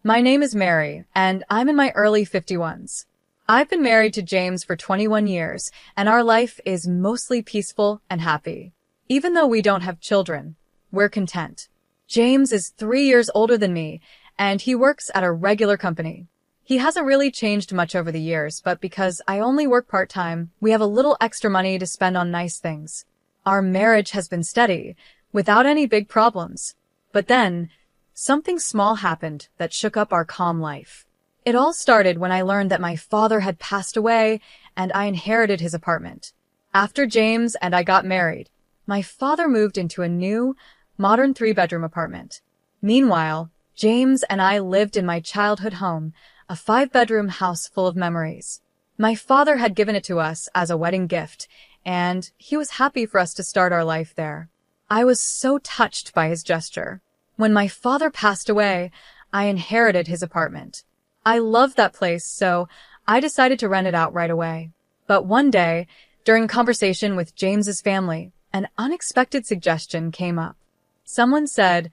My name is Mary, and I'm in my early 51s. I've been married to James for 21 years, and our life is mostly peaceful and happy. Even though we don't have children, we're content. James is 3 years older than me, and he works at a regular company. He hasn't really changed much over the years, but because I only work part-time, we have a little extra money to spend on nice things. Our marriage has been steady, without any big problems. But then, something small happened that shook up our calm life. It all started when I learned that my father had passed away and I inherited his apartment. After James and I got married, my father moved into a new, modern 3-bedroom apartment. Meanwhile, James and I lived in my childhood home, a 5-bedroom house full of memories. My father had given it to us as a wedding gift, and he was happy for us to start our life there. I was so touched by his gesture. When my father passed away, I inherited his apartment. I loved that place, so I decided to rent it out right away. But one day, during a conversation with James's family, an unexpected suggestion came up. Someone said,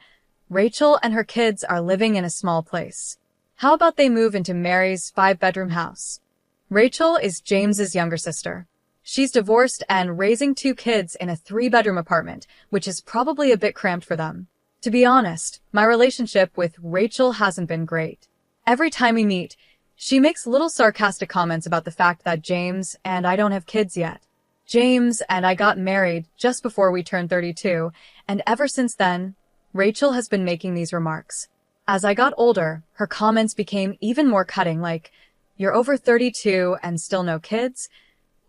"Rachel and her kids are living in a small place. How about they move into Mary's 5-bedroom house?" Rachel is James's younger sister. She's divorced and raising 2 kids in a 3-bedroom apartment, which is probably a bit cramped for them. To be honest, my relationship with Rachel hasn't been great. Every time we meet, she makes little sarcastic comments about the fact that James and I don't have kids yet. James and I got married just before we turned 32, and ever since then, Rachel has been making these remarks. As I got older, her comments became even more cutting, like, "You're over 32 and still no kids?"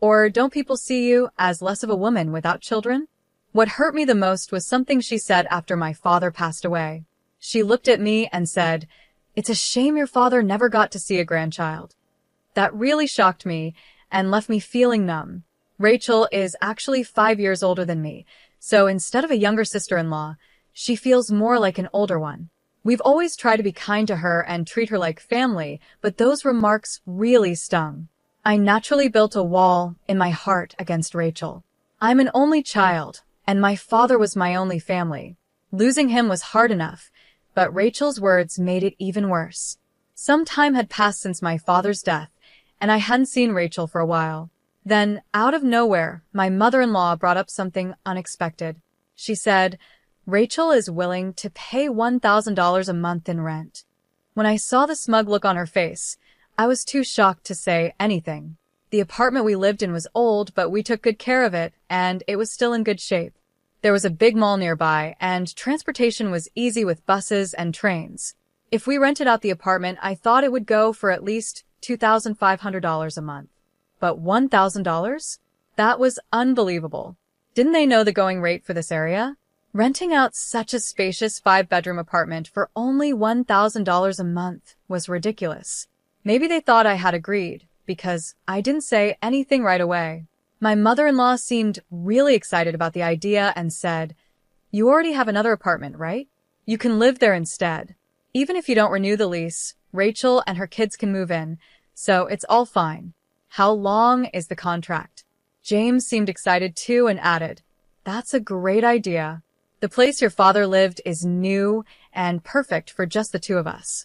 Or, "Don't people see you as less of a woman without children?" What hurt me the most was something she said after my father passed away. She looked at me and said, "It's a shame your father never got to see a grandchild." That really shocked me and left me feeling numb. Rachel is actually 5 years older than me, so instead of a younger sister-in-law, she feels more like an older one. We've always tried to be kind to her and treat her like family, but those remarks really stung. I naturally built a wall in my heart against Rachel. I'm an only child, and my father was my only family. Losing him was hard enough, but Rachel's words made it even worse. Some time had passed since my father's death, and I hadn't seen Rachel for a while. Then, out of nowhere, my mother-in-law brought up something unexpected. She said, "Rachel is willing to pay $1,000 a month in rent." When I saw the smug look on her face, I was too shocked to say anything. The apartment we lived in was old, but we took good care of it, and it was still in good shape. There was a big mall nearby, and transportation was easy with buses and trains. If we rented out the apartment, I thought it would go for at least $2,500 a month. But $1,000? That was unbelievable. Didn't they know the going rate for this area? Renting out such a spacious 5-bedroom apartment for only $1,000 a month was ridiculous. Maybe they thought I had agreed, because I didn't say anything right away. My mother-in-law seemed really excited about the idea and said, "You already have another apartment, right? You can live there instead. Even if you don't renew the lease, Rachel and her kids can move in, so it's all fine. How long is the contract?" James seemed excited too and added, "That's a great idea. The place your father lived is new and perfect for just the 2 of us."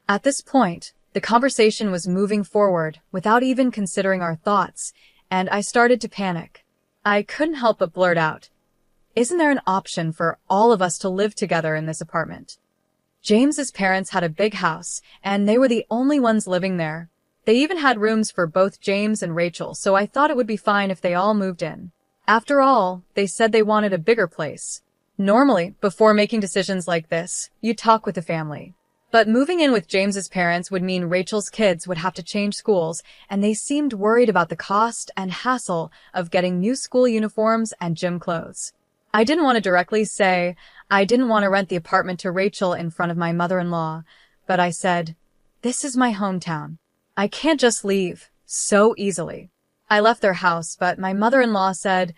At this point, the conversation was moving forward without even considering our thoughts, and I started to panic. I couldn't help but blurt out, "Isn't there an option for all of us to live together in this apartment?" James's parents had a big house, and they were the only ones living there. They even had rooms for both James and Rachel, so I thought it would be fine if they all moved in. After all, they said they wanted a bigger place. Normally, before making decisions like this, you talk with the family. But moving in with James's parents would mean Rachel's kids would have to change schools, and they seemed worried about the cost and hassle of getting new school uniforms and gym clothes. I didn't want to directly say I didn't want to rent the apartment to Rachel in front of my mother-in-law, but I said, "This is my hometown. I can't just leave so easily." I left their house, but my mother-in-law said,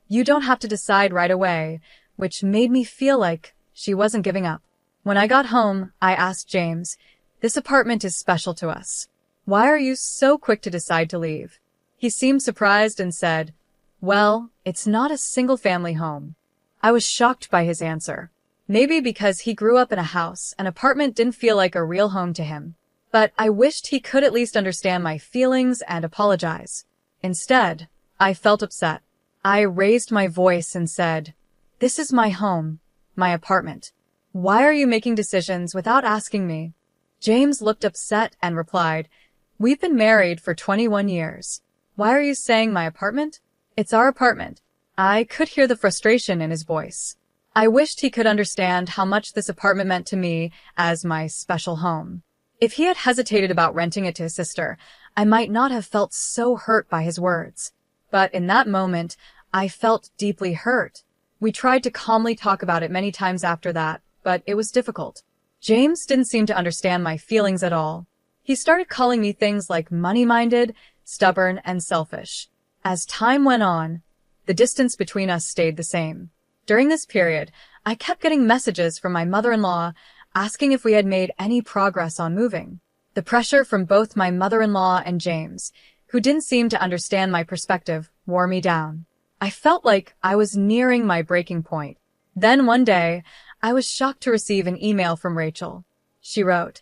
"You don't have to decide right away," which made me feel like she wasn't giving up. When I got home, I asked James, "This apartment is special to us. Why are you so quick to decide to leave?" He seemed surprised and said, "Well, it's not a single-family home." I was shocked by his answer. Maybe because he grew up in a house, an apartment didn't feel like a real home to him. But I wished he could at least understand my feelings and apologize. Instead, I felt upset. I raised my voice and said, "This is my home, my apartment. Why are you making decisions without asking me?" James looked upset and replied, "We've been married for 21 years. Why are you saying my apartment? It's our apartment." I could hear the frustration in his voice. I wished he could understand how much this apartment meant to me as my special home. If he had hesitated about renting it to his sister, I might not have felt so hurt by his words. But in that moment, I felt deeply hurt. We tried to calmly talk about it many times after that, but it was difficult. James didn't seem to understand my feelings at all. He started calling me things like money-minded, stubborn, and selfish. As time went on, the distance between us stayed the same. During this period, I kept getting messages from my mother-in-law asking if we had made any progress on moving. The pressure from both my mother-in-law and James, who didn't seem to understand my perspective, wore me down. I felt like I was nearing my breaking point. Then one day, I was shocked to receive an email from Rachel. She wrote,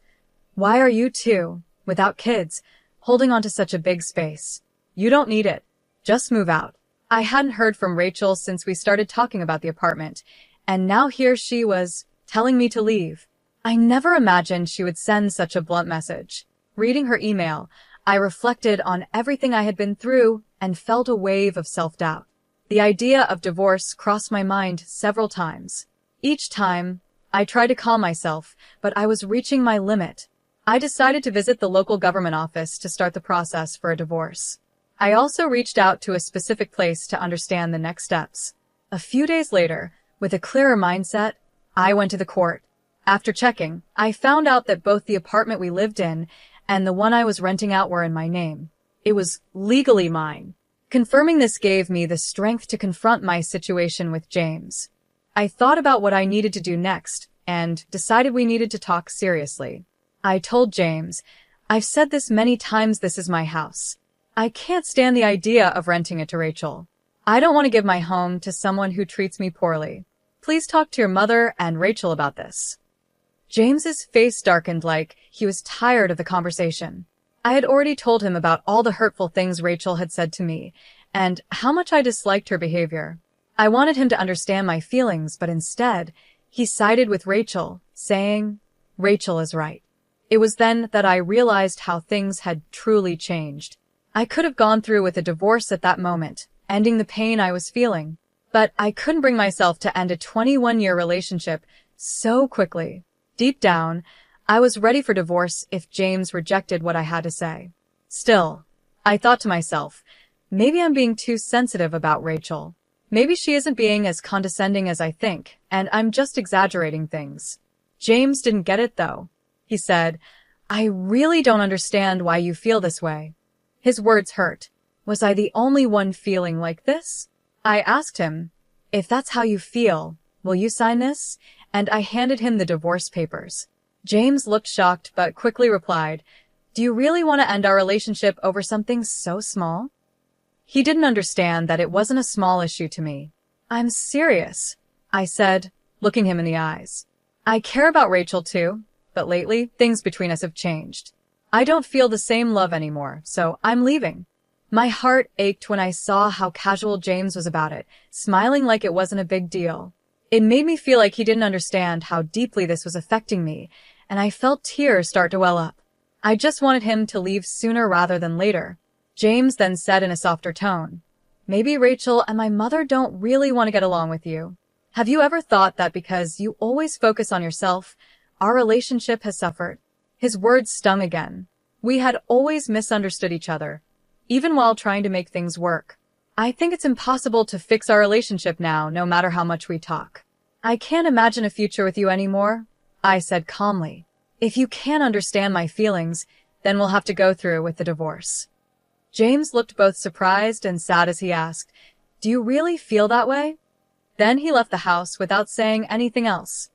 "Why are you two, without kids, holding on to such a big space? You don't need it. Just move out." I hadn't heard from Rachel since we started talking about the apartment, and now here she was, telling me to leave. I never imagined she would send such a blunt message. Reading her email, I reflected on everything I had been through and felt a wave of self-doubt. The idea of divorce crossed my mind several times. Each time, I tried to calm myself, but I was reaching my limit. I decided to visit the local government office to start the process for a divorce. I also reached out to a specific place to understand the next steps. A few days later, with a clearer mindset, I went to the court. After checking, I found out that both the apartment we lived in and the one I was renting out were in my name. It was legally mine. Confirming this gave me the strength to confront my situation with James. I thought about what I needed to do next and decided we needed to talk seriously. I told James, "I've said this many times, this is my house. I can't stand the idea of renting it to Rachel. I don't want to give my home to someone who treats me poorly. Please talk to your mother and Rachel about this." James's face darkened like he was tired of the conversation. I had already told him about all the hurtful things Rachel had said to me and how much I disliked her behavior. I wanted him to understand my feelings, but instead, he sided with Rachel, saying, "Rachel is right." It was then that I realized how things had truly changed. I could have gone through with a divorce at that moment, ending the pain I was feeling. But I couldn't bring myself to end a 21-year relationship so quickly. Deep down, I was ready for divorce if James rejected what I had to say. Still, I thought to myself, maybe I'm being too sensitive about Rachel. Maybe she isn't being as condescending as I think, and I'm just exaggerating things. James didn't get it, though. He said, "I really don't understand why you feel this way." His words hurt. Was I the only one feeling like this? I asked him, "If that's how you feel, will you sign this?" And I handed him the divorce papers. James looked shocked but quickly replied, "Do you really want to end our relationship over something so small?" He didn't understand that it wasn't a small issue to me. "I'm serious," I said, looking him in the eyes. "I care about Rachel too, but lately things between us have changed. I don't feel the same love anymore, so I'm leaving." My heart ached when I saw how casual James was about it, smiling like it wasn't a big deal. It made me feel like he didn't understand how deeply this was affecting me, and I felt tears start to well up. I just wanted him to leave sooner rather than later. James then said in a softer tone, "Maybe Rachel and my mother don't really want to get along with you. Have you ever thought that because you always focus on yourself, our relationship has suffered?" His words stung again. We had always misunderstood each other, even while trying to make things work. "I think it's impossible to fix our relationship now, no matter how much we talk. I can't imagine a future with you anymore," I said calmly. "If you can't understand my feelings, then we'll have to go through with the divorce." James looked both surprised and sad as he asked, "Do you really feel that way?" Then he left the house without saying anything else.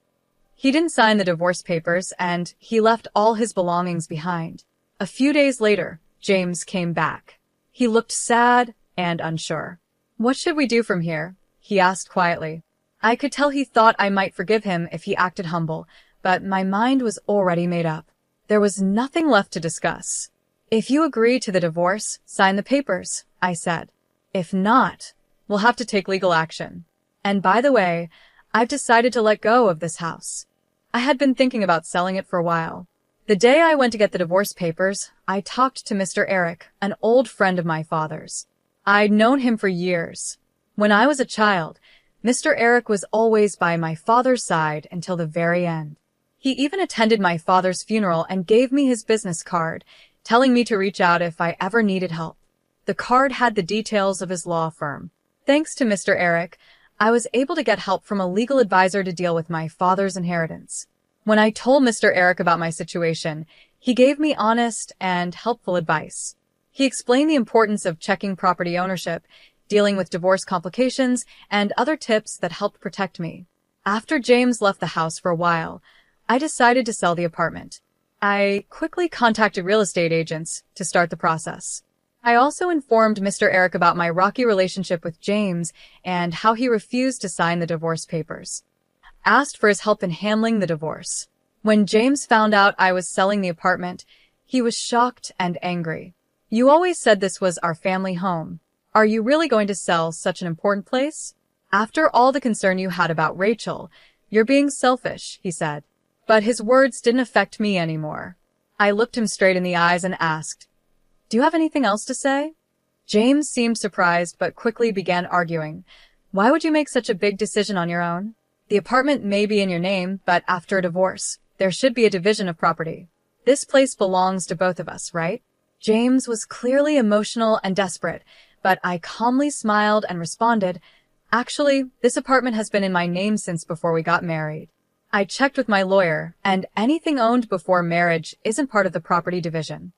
He didn't sign the divorce papers, and he left all his belongings behind. A few days later, James came back. He looked sad and unsure. "What should we do from here?" he asked quietly. I could tell he thought I might forgive him if he acted humble, but my mind was already made up. There was nothing left to discuss. If you agree to the divorce, sign the papers, I said. If not, we'll have to take legal action. And by the way, I've decided to let go of this house. I had been thinking about selling it for a while. The day I went to get the divorce papers, I talked to Mr. Eric, an old friend of my father's. I'd known him for years. When I was a child, Mr. Eric was always by my father's side until the very end. He even attended my father's funeral and gave me his business card, telling me to reach out if I ever needed help. The card had the details of his law firm. Thanks to Mr. Eric, I was able to get help from a legal advisor to deal with my father's inheritance. When I told Mr. Eric about my situation, he gave me honest and helpful advice. He explained the importance of checking property ownership, dealing with divorce complications, and other tips that helped protect me. After James left the house for a while, I decided to sell the apartment. I quickly contacted real estate agents to start the process. I also informed Mr. Eric about my rocky relationship with James and how he refused to sign the divorce papers. Asked for his help in handling the divorce. When James found out I was selling the apartment, he was shocked and angry. You always said this was our family home. Are you really going to sell such an important place? After all the concern you had about Rachel, you're being selfish, he said. But his words didn't affect me anymore. I looked him straight in the eyes and asked, "Do you have anything else to say?" James seemed surprised but quickly began arguing. Why would you make such a big decision on your own? The apartment may be in your name, but after a divorce, there should be a division of property. This place belongs to both of us, right? James was clearly emotional and desperate, but I calmly smiled and responded, "Actually, this apartment has been in my name since before we got married. I checked with my lawyer, and anything owned before marriage isn't part of the property division."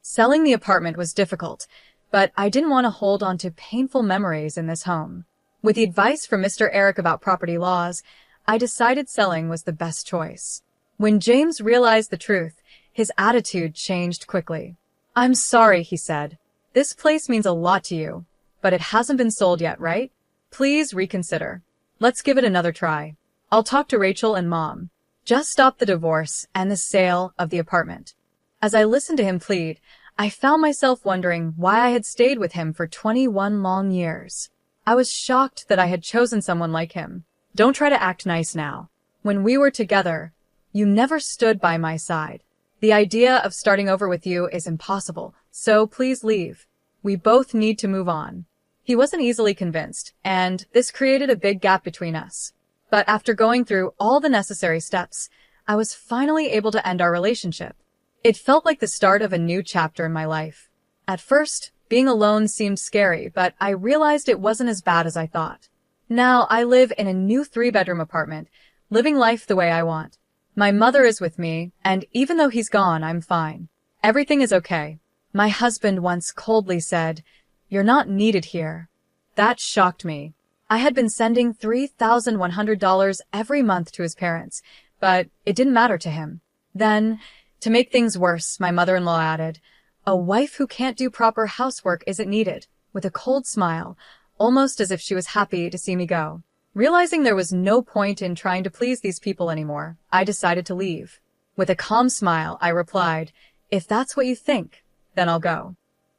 Selling the apartment was difficult, but I didn't want to hold on to painful memories in this home. With the advice from Mr. Eric about property laws, I decided selling was the best choice. When James realized the truth, his attitude changed quickly. "I'm sorry," he said. "This place means a lot to you, but it hasn't been sold yet, right? Please reconsider. Let's give it another try. I'll talk to Rachel and Mom. Just stop the divorce and the sale of the apartment." As I listened to him plead, I found myself wondering why I had stayed with him for 21 long years. I was shocked that I had chosen someone like him. Don't try to act nice now. When we were together, you never stood by my side. The idea of starting over with you is impossible, so please leave. We both need to move on. He wasn't easily convinced, and this created a big gap between us. But after going through all the necessary steps, I was finally able to end our relationship. It felt like the start of a new chapter in my life. At first, being alone seemed scary, but I realized it wasn't as bad as I thought. Now I live in a new 3-bedroom apartment, living life the way I want. My mother is with me, and even though he's gone, I'm fine. Everything is okay. My husband once coldly said, "You're not needed here." That shocked me. I had been sending $3,100 every month to his parents, but it didn't matter to him. Then, to make things worse, my mother-in-law added, "A wife who can't do proper housework isn't needed," with a cold smile, almost as if she was happy to see me go. Realizing there was no point in trying to please these people anymore, I decided to leave. With a calm smile, I replied, "If that's what you think, then I'll go."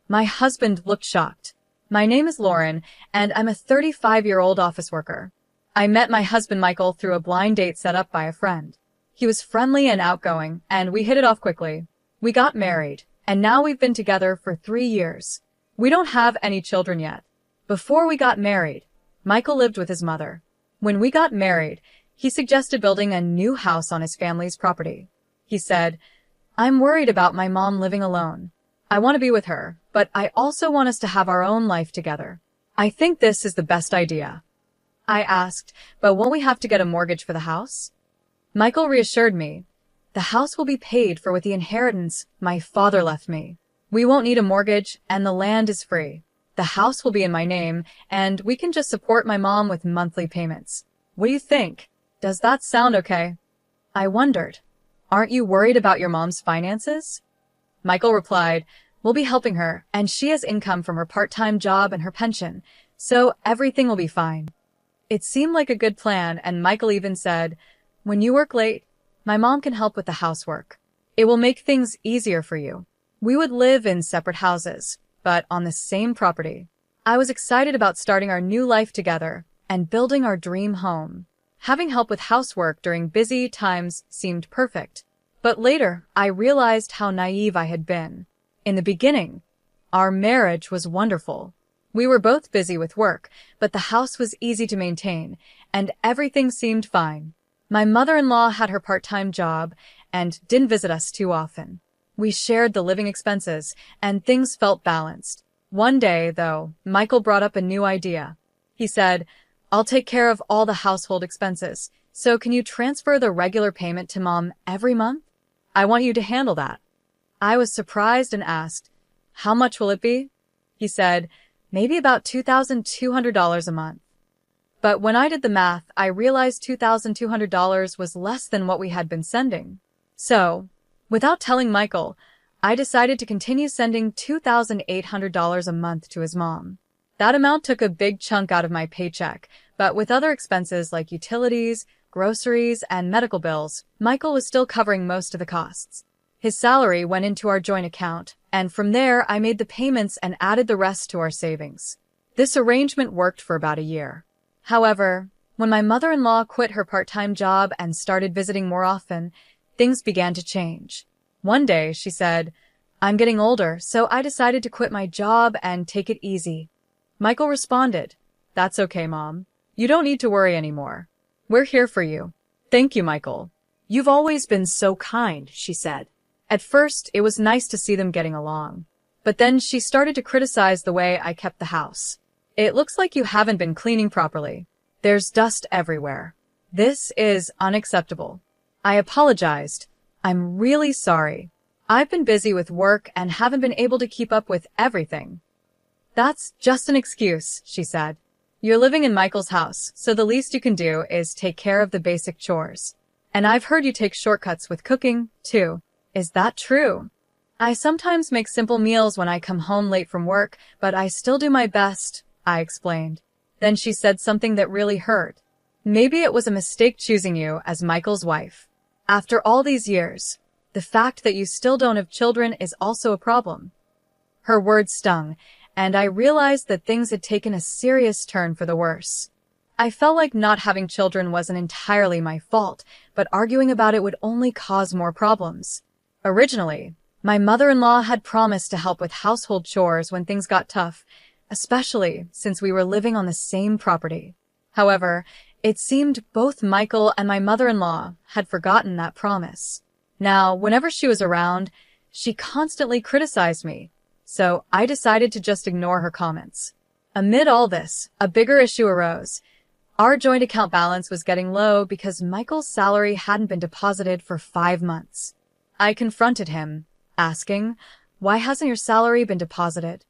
My husband looked shocked. My name is Lauren, and I'm a 35-year-old office worker. I met my husband Michael through a blind date set up by a friend. He was friendly and outgoing, and we hit it off quickly. We got married, and now we've been together for 3 years. We don't have any children yet. Before we got married, Michael lived with his mother. When we got married, he suggested building a new house on his family's property. He said, "I'm worried about my mom living alone. I want to be with her, but I also want us to have our own life together. I think this is the best idea." I asked, "But won't we have to get a mortgage for the house?" Michael reassured me, "The house will be paid for with the inheritance my father left me. We won't need a mortgage, and the land is free. The house will be in my name, and we can just support my mom with monthly payments. What do you think? Does that sound okay?" I wondered, "Aren't you worried about your mom's finances?" Michael replied, "We'll be helping her, and she has income from her part-time job and her pension, so everything will be fine." It seemed like a good plan, and Michael even said, "When you work late, my mom can help with the housework. It will make things easier for you." We would live in separate houses, but on the same property. I was excited about starting our new life together and building our dream home. Having help with housework during busy times seemed perfect. But later, I realized how naive I had been. In the beginning, our marriage was wonderful. We were both busy with work, but the house was easy to maintain, and everything seemed fine. My mother-in-law had her part-time job and didn't visit us too often. We shared the living expenses, and things felt balanced. One day, though, Michael brought up a new idea. He said, "I'll take care of all the household expenses, so can you transfer the regular payment to Mom every month? I want you to handle that." I was surprised and asked, "How much will it be?" He said, "Maybe about $2,200 a month." But when I did the math, I realized $2,200 was less than what we had been sending. So, without telling Michael, I decided to continue sending $2,800 a month to his mom. That amount took a big chunk out of my paycheck, but with other expenses like utilities, groceries, and medical bills, Michael was still covering most of the costs. His salary went into our joint account, and from there I made the payments and added the rest to our savings. This arrangement worked for about a year. However, when my mother-in-law quit her part-time job and started visiting more often, things began to change. One day, she said, "I'm getting older, so I decided to quit my job and take it easy." Michael responded, "That's okay, Mom. You don't need to worry anymore. We're here for you." "Thank you, Michael. You've always been so kind," she said. At first, it was nice to see them getting along. But then she started to criticize the way I kept the house. "It looks like you haven't been cleaning properly. There's dust everywhere. This is unacceptable." I apologized. "I'm really sorry. I've been busy with work and haven't been able to keep up with everything." "That's just an excuse," she said. "You're living in Michael's house, so the least you can do is take care of the basic chores. And I've heard you take shortcuts with cooking, too. Is that true?" "I sometimes make simple meals when I come home late from work, but I still do my best," I explained. Then she said something that really hurt. "Maybe it was a mistake choosing you as Michael's wife. After all these years, the fact that you still don't have children is also a problem." Her words stung, and I realized that things had taken a serious turn for the worse. I felt like not having children wasn't entirely my fault, but arguing about it would only cause more problems. Originally, my mother-in-law had promised to help with household chores when things got tough, especially since we were living on the same property. However, it seemed both Michael and my mother-in-law had forgotten that promise. Now, whenever she was around, she constantly criticized me, so I decided to just ignore her comments. Amid all this, a bigger issue arose. Our joint account balance was getting low because Michael's salary hadn't been deposited for 5 months. I confronted him, asking, "Why hasn't your salary been deposited?"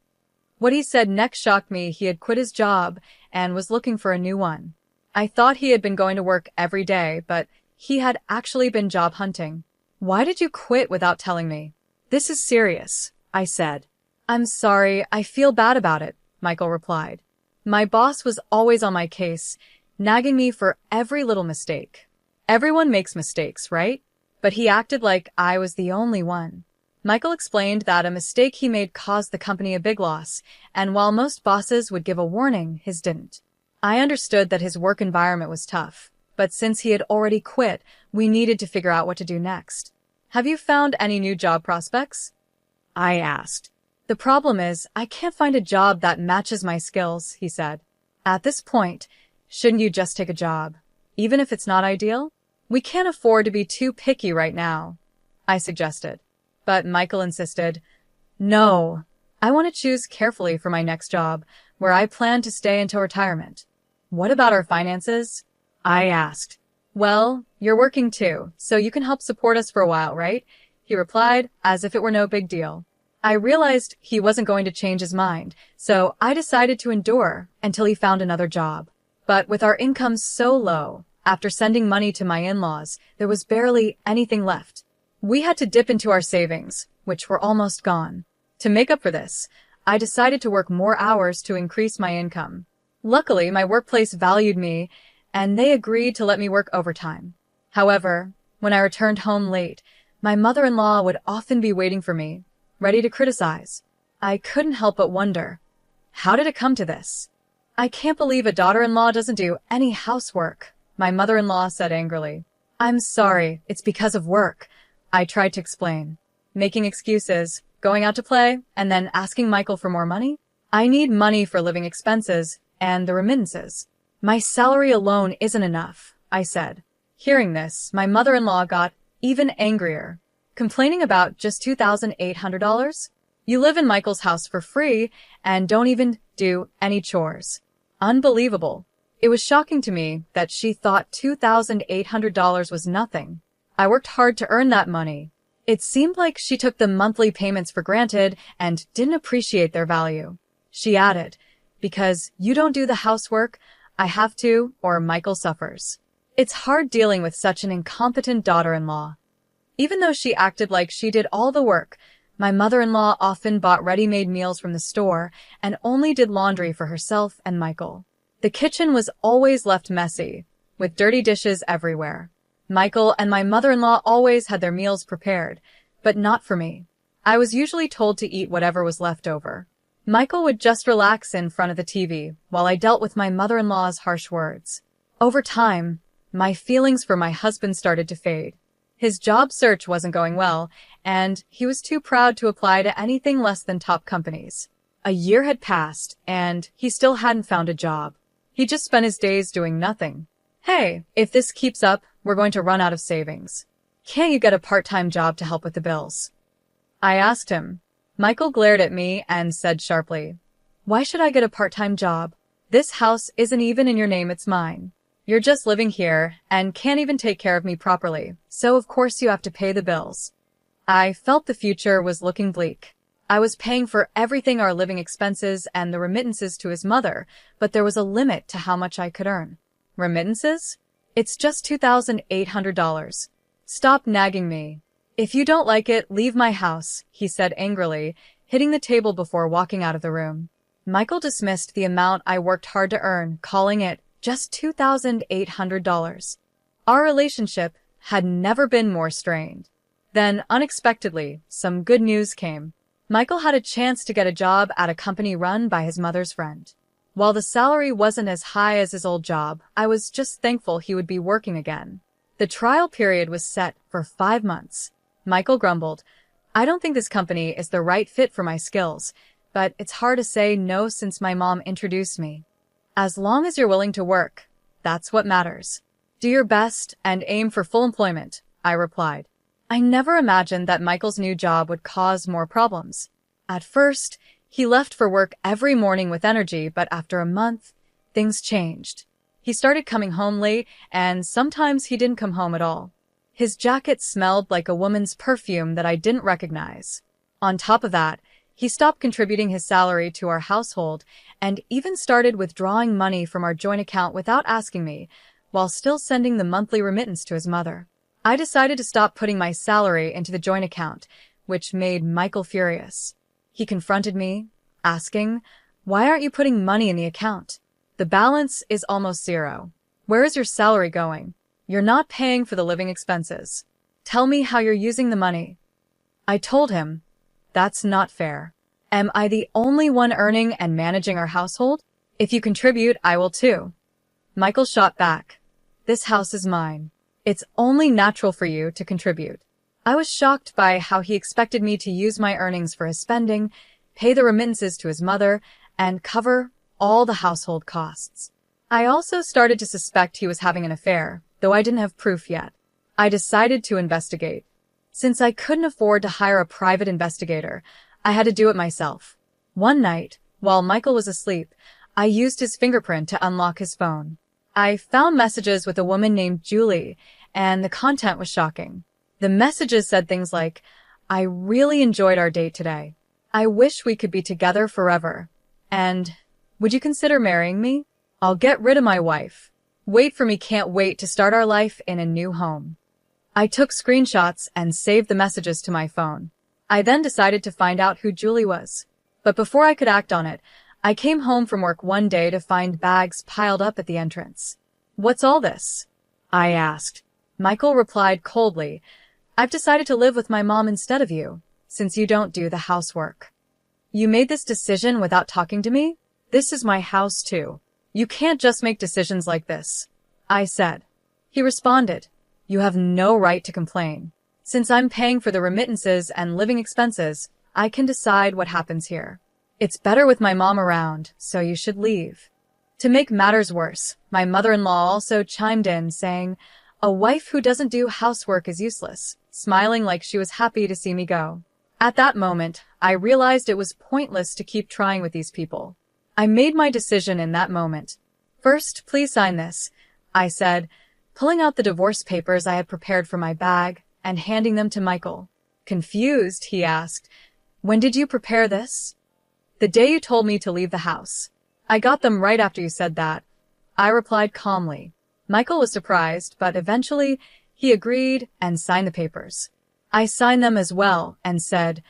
What he said next shocked me. He had quit his job and was looking for a new one. I thought he had been going to work every day, but he had actually been job hunting. "Why did you quit without telling me?" "This is serious," I said. "I'm sorry, I feel bad about it," Michael replied. My boss was always on my case, nagging me for every little mistake. Everyone makes mistakes, right? But he acted like I was the only one. Michael explained that a mistake he made caused the company a big loss, and while most bosses would give a warning, his didn't. I understood that his work environment was tough, but since he had already quit, we needed to figure out what to do next. "Have you found any new job prospects?" I asked. "The problem is, I can't find a job that matches my skills," he said. "At this point, shouldn't you just take a job, even if it's not ideal? We can't afford to be too picky right now," I suggested. But Michael insisted, "No, I want to choose carefully for my next job, where I plan to stay until retirement." "What about our finances?" I asked. "Well, you're working too, so you can help support us for a while, right?" he replied, as if it were no big deal. I realized he wasn't going to change his mind, so I decided to endure until he found another job. But with our income so low, after sending money to my in-laws, there was barely anything left. We had to dip into our savings, which were almost gone. To make up for this, I decided to work more hours to increase my income. Luckily, my workplace valued me, and they agreed to let me work overtime. However, when I returned home late, my mother-in-law would often be waiting for me, ready to criticize. I couldn't help but wonder, how did it come to this? I can't believe a daughter-in-law doesn't do any housework, my mother-in-law said angrily. I'm sorry, it's because of work, I tried to explain. Making excuses, going out to play, and then asking Michael for more money? I need money for living expenses and the remittances. My salary alone isn't enough, I said. Hearing this, my mother-in-law got even angrier, complaining about just $2,800? You live in Michael's house for free and don't even do any chores. Unbelievable. It was shocking to me that she thought $2,800 was nothing. I worked hard to earn that money. It seemed like she took the monthly payments for granted and didn't appreciate their value. She added, because you don't do the housework, I have to, or Michael suffers. It's hard dealing with such an incompetent daughter-in-law. Even though she acted like she did all the work, my mother-in-law often bought ready-made meals from the store and only did laundry for herself and Michael. The kitchen was always left messy, with dirty dishes everywhere. Michael and my mother-in-law always had their meals prepared, but not for me. I was usually told to eat whatever was left over. Michael would just relax in front of the TV while I dealt with my mother-in-law's harsh words. Over time, my feelings for my husband started to fade. His job search wasn't going well, and he was too proud to apply to anything less than top companies. A year had passed, and he still hadn't found a job. He just spent his days doing nothing. Hey, if this keeps up, we're going to run out of savings. Can't you get a part-time job to help with the bills? I asked him. Michael glared at me and said sharply, why should I get a part-time job? This house isn't even in your name, it's mine. You're just living here and can't even take care of me properly, so of course you have to pay the bills. I felt the future was looking bleak. I was paying for everything, our living expenses and the remittances to his mother, but there was a limit to how much I could earn. Remittances? It's just $2,800. Stop nagging me. If you don't like it, leave my house, he said angrily, hitting the table before walking out of the room. Michael dismissed the amount I worked hard to earn, calling it just $2,800. Our relationship had never been more strained. Then, unexpectedly, some good news came. Michael had a chance to get a job at a company run by his mother's friend. While the salary wasn't as high as his old job, I was just thankful he would be working again. The trial period was set for 5 months. Michael grumbled, I don't think this company is the right fit for my skills, but it's hard to say no since my mom introduced me. As long as you're willing to work, that's what matters. Do your best and aim for full employment, I replied. I never imagined that Michael's new job would cause more problems. At first, he left for work every morning with energy, but after a month, things changed. He started coming home late, and sometimes he didn't come home at all. His jacket smelled like a woman's perfume that I didn't recognize. On top of that, he stopped contributing his salary to our household and even started withdrawing money from our joint account without asking me, while still sending the monthly remittance to his mother. I decided to stop putting my salary into the joint account, which made Michael furious. He confronted me, asking, why aren't you putting money in the account? The balance is almost zero. Where is your salary going? You're not paying for the living expenses. Tell me how you're using the money. I told him, that's not fair. Am I the only one earning and managing our household? If you contribute, I will too. Michael shot back. This house is mine. It's only natural for you to contribute. I was shocked by how he expected me to use my earnings for his spending, pay the remittances to his mother, and cover all the household costs. I also started to suspect he was having an affair, though I didn't have proof yet. I decided to investigate. Since I couldn't afford to hire a private investigator, I had to do it myself. One night, while Michael was asleep, I used his fingerprint to unlock his phone. I found messages with a woman named Julie, and the content was shocking. The messages said things like, I really enjoyed our date today. I wish we could be together forever. And, would you consider marrying me? I'll get rid of my wife. Wait for me, can't wait to start our life in a new home. I took screenshots and saved the messages to my phone. I then decided to find out who Julie was. But before I could act on it, I came home from work one day to find bags piled up at the entrance. "What's all this?" I asked. Michael replied coldly, "I've decided to live with my mom instead of you, since you don't do the housework." "You made this decision without talking to me? This is my house too. You can't just make decisions like this," I said. He responded, "You have no right to complain. Since I'm paying for the remittances and living expenses, I can decide what happens here. It's better with my mom around, so you should leave." To make matters worse, my mother-in-law also chimed in, saying, "A wife who doesn't do housework is useless," smiling like she was happy to see me go. At that moment, I realized it was pointless to keep trying with these people. I made my decision in that moment. "First, please sign this," I said, pulling out the divorce papers I had prepared from my bag and handing them to Michael. Confused, he asked, "When did you prepare this?" "The day you told me to leave the house. I got them right after you said that," I replied calmly. Michael was surprised, but eventually he agreed and signed the papers. I signed them as well and said,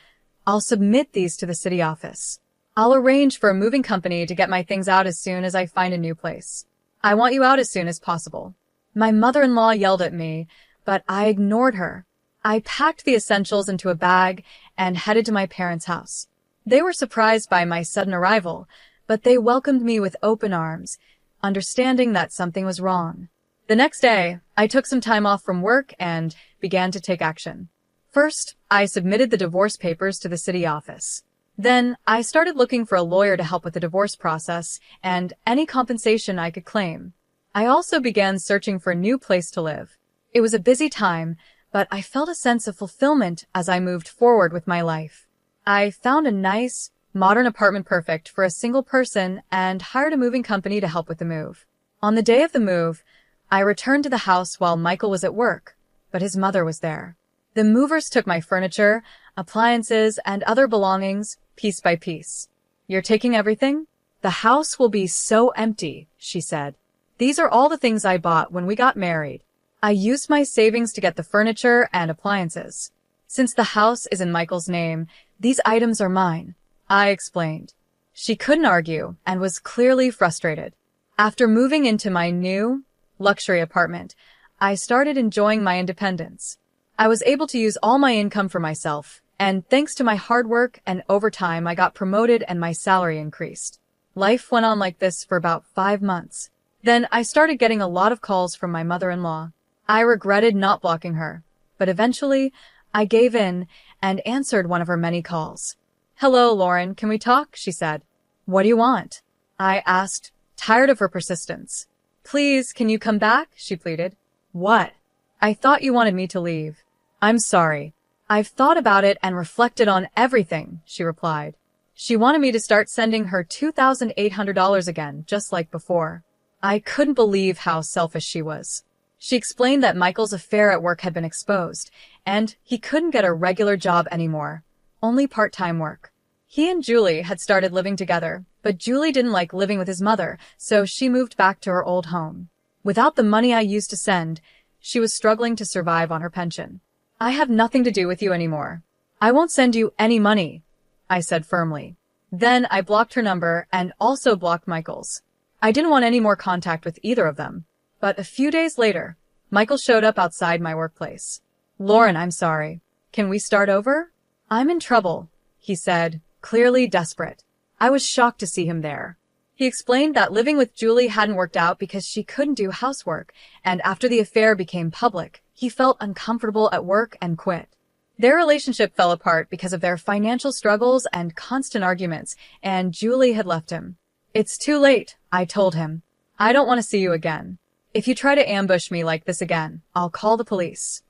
"I'll submit these to the city office. I'll arrange for a moving company to get my things out as soon as I find a new place. I want you out as soon as possible." My mother-in-law yelled at me, but I ignored her. I packed the essentials into a bag and headed to my parents' house. They were surprised by my sudden arrival, but they welcomed me with open arms, understanding that something was wrong. The next day, I took some time off from work and began to take action. First, I submitted the divorce papers to the city office. Then, I started looking for a lawyer to help with the divorce process and any compensation I could claim. I also began searching for a new place to live. It was a busy time, but I felt a sense of fulfillment as I moved forward with my life. I found a nice, modern apartment perfect for a single person and hired a moving company to help with the move. On the day of the move, I returned to the house while Michael was at work, but his mother was there. The movers took my furniture, appliances, and other belongings, piece by piece. "You're taking everything? The house will be so empty," she said. "These are all the things I bought when we got married. I used my savings to get the furniture and appliances. Since the house is in Michael's name, these items are mine," I explained. She couldn't argue and was clearly frustrated. After moving into my new, luxury apartment, I started enjoying my independence. I was able to use all my income for myself, and thanks to my hard work and overtime, I got promoted and my salary increased. Life went on like this for about 5 months. Then I started getting a lot of calls from my mother-in-law. I regretted not blocking her, but eventually I gave in and answered one of her many calls. "Hello, Lauren, can we talk?" she said. "What do you want?" I asked, tired of her persistence. "Please, can you come back?" she pleaded. "What?" "I thought you wanted me to leave." "I'm sorry. I've thought about it and reflected on everything," she replied. She wanted me to start sending her $2,800 again, just like before. I couldn't believe how selfish she was. She explained that Michael's affair at work had been exposed, and he couldn't get a regular job anymore, only part-time work. He and Julie had started living together, but Julie didn't like living with his mother, so she moved back to her old home. Without the money I used to send, she was struggling to survive on her pension. "I have nothing to do with you anymore. I won't send you any money," I said firmly. Then I blocked her number and also blocked Michael's. I didn't want any more contact with either of them. But a few days later, Michael showed up outside my workplace. "Lauren, I'm sorry. Can we start over?" "I'm in trouble," he said, clearly desperate. I was shocked to see him there. He explained that living with Julie hadn't worked out because she couldn't do housework, and after the affair became public, he felt uncomfortable at work and quit. Their relationship fell apart because of their financial struggles and constant arguments, and Julie had left him. "It's too late," I told him. "I don't want to see you again. If you try to ambush me like this again, I'll call the police."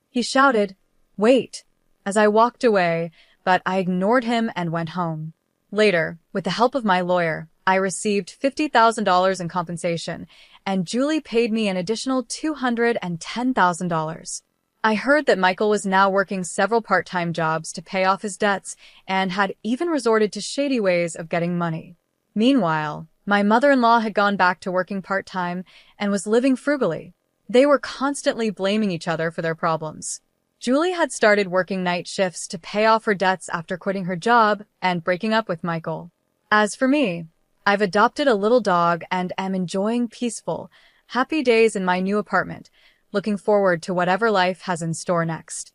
He shouted, "Wait," as I walked away, but I ignored him and went home. Later, with the help of my lawyer, I received $50,000 in compensation, and Julie paid me an additional $210,000. I heard that Michael was now working several part-time jobs to pay off his debts and had even resorted to shady ways of getting money. Meanwhile, my mother-in-law had gone back to working part-time and was living frugally. They were constantly blaming each other for their problems. Julie had started working night shifts to pay off her debts after quitting her job and breaking up with Michael. As for me, I've adopted a little dog and am enjoying peaceful, happy days in my new apartment, looking forward to whatever life has in store next.